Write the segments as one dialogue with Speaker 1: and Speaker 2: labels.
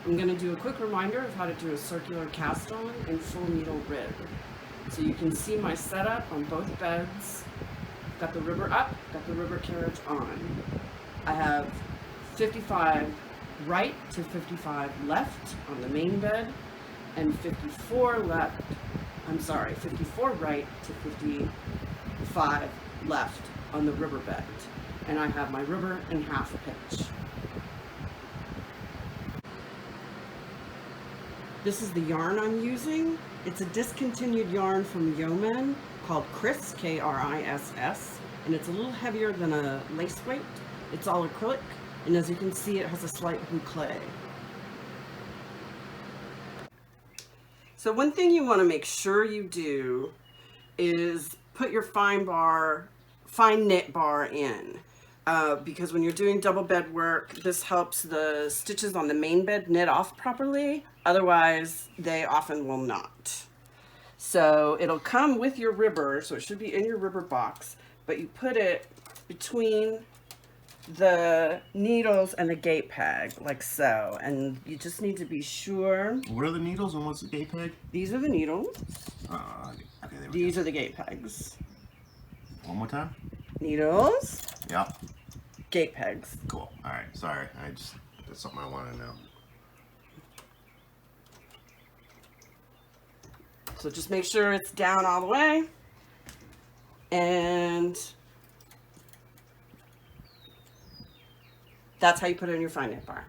Speaker 1: I'm going to do a quick reminder of how to do a circular cast on and full needle rib. So you can see my setup on both beds. Got the ribber up, got the ribber carriage on. I have 55 right to 55 left on the main bed, and 54 right to 55 left on the ribber bed. And I have my ribber in half pitch. This is the yarn I'm using. It's a discontinued yarn from Yeoman called Kriss, K-R-I-S-S, and it's a little heavier than a lace weight. It's all acrylic, and as you can see, it has a slight boucle. So one thing you want to make sure you do is put your fine knit bar in. Because when you're doing double bed work, this helps the stitches on the main bed knit off properly. Otherwise, they often will not. So it'll come with your ribber, so it should be in your ribber box, but you put it between the needles and the gate peg, like so. And you just need to be sure.
Speaker 2: What are the needles and what's the gate peg?
Speaker 1: These are the needles.
Speaker 2: Okay, there we
Speaker 1: These
Speaker 2: go.
Speaker 1: are the gate pegs.
Speaker 2: One more time?
Speaker 1: Needles.
Speaker 2: Yep.
Speaker 1: Gate pegs.
Speaker 2: Cool. Alright, sorry. That's something I want to know.
Speaker 1: So just make sure it's down all the way. And that's how you put it in your fine knit bar.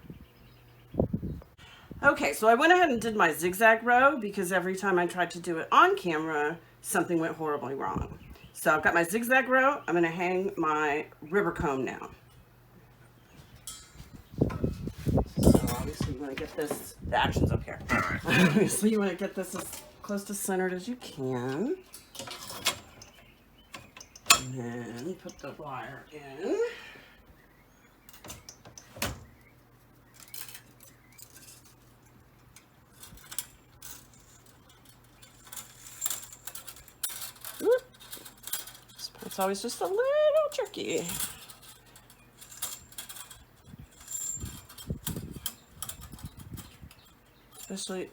Speaker 1: Okay, so I went ahead and did my zigzag row because every time I tried to do it on camera, something went horribly wrong. So I've got my zigzag row. I'm going to hang my ribber comb now. So obviously you want to get this, the action's up here.
Speaker 2: All right.
Speaker 1: Obviously you want to get this as close to centered as you can. And then put the wire in. It's always just a little tricky. Especially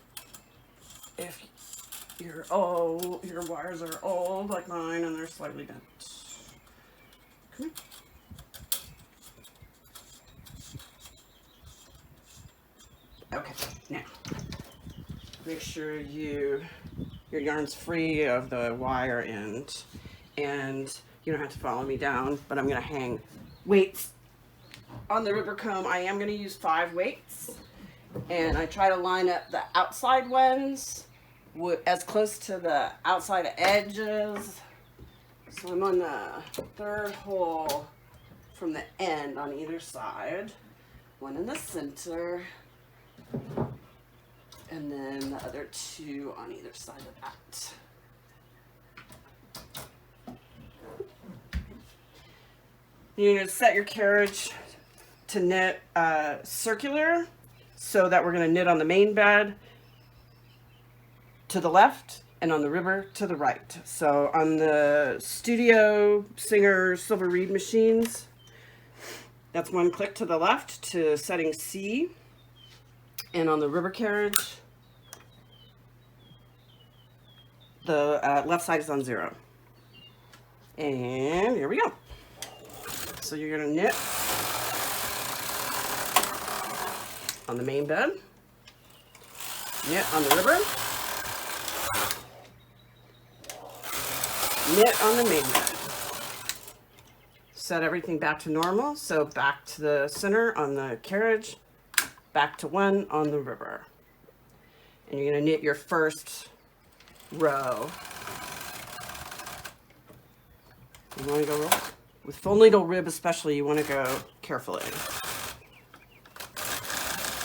Speaker 1: if your wires are old like mine and they're slightly bent. Come here. Okay, now make sure your yarn's free of the wire end, and you don't have to follow me down, but I'm going to hang weights on the ribber comb. I am going to use 5 weights, and I try to line up the outside ones as close to the outside edges. So I'm on the 3rd hole from the end on either side, one in the center, and then the other 2 on either side of that. You're going to set your carriage to knit circular, so that we're going to knit on the main bed to the left and on the ribber to the right. So on the Studio Singer Silver Reed machines, that's 1 click to the left to setting C, and on the ribber carriage, the left side is on 0. And here we go. So you're going to knit on the main bed, knit on the ribber, knit on the main bed. Set everything back to normal, so back to the center on the carriage, back to 1 on the ribber. And you're going to knit your first row. You want to go with full needle rib especially, you want to go carefully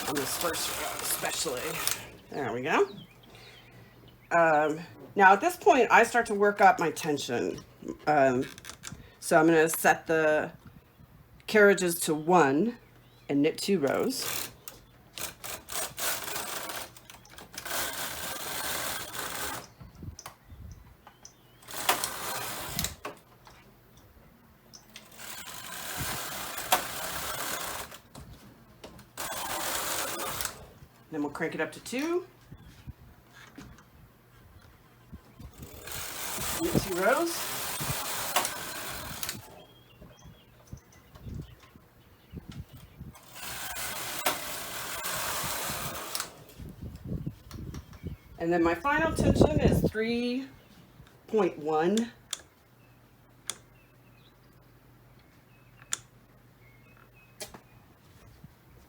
Speaker 1: on this first row especially. There we go. Now at this point I start to work up my tension. So I'm going to set the carriages to 1 and knit 2 rows. Then we'll crank it up to 2. Knit 2 rows. And then my final tension is 3.1.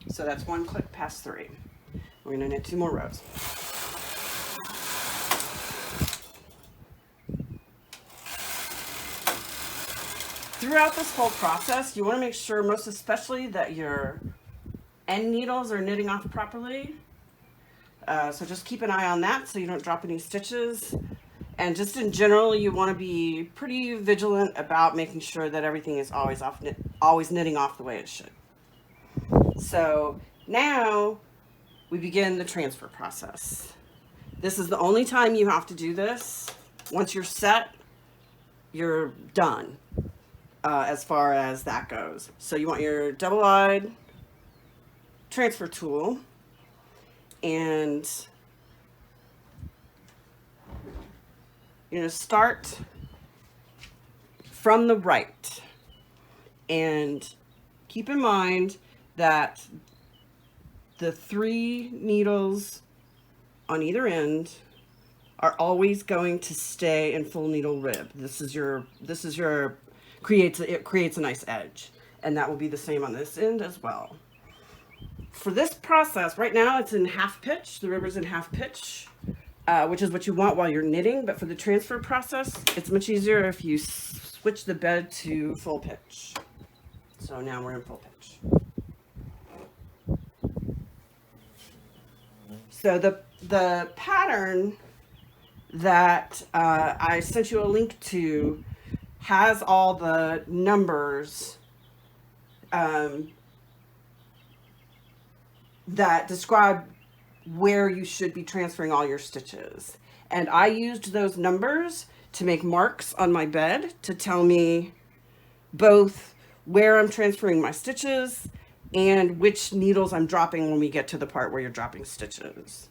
Speaker 1: So that's 1 click past 3. We're going to knit 2 more rows. Throughout this whole process, you want to make sure, most especially, that your end needles are knitting off properly. So just keep an eye on that so you don't drop any stitches. And just in general, you want to be pretty vigilant about making sure that everything is always knitting off the way it should. So now we begin the transfer process. This is the only time you have to do this. Once you're set, you're done as far as that goes. So you want your double-eyed transfer tool, and you're going to start from the right. And keep in mind that the 3 needles on either end are always going to stay in full needle rib. It creates a nice edge, and that will be the same on this end as well. For this process, right now it's in half pitch. The ribber's in half pitch, which is what you want while you're knitting. But for the transfer process, it's much easier if you switch the bed to full pitch. So now we're in full pitch. So the pattern that I sent you a link to has all the numbers that describe where you should be transferring all your stitches. And I used those numbers to make marks on my bed to tell me both where I'm transferring my stitches and which needles I'm dropping when we get to the part where you're dropping stitches.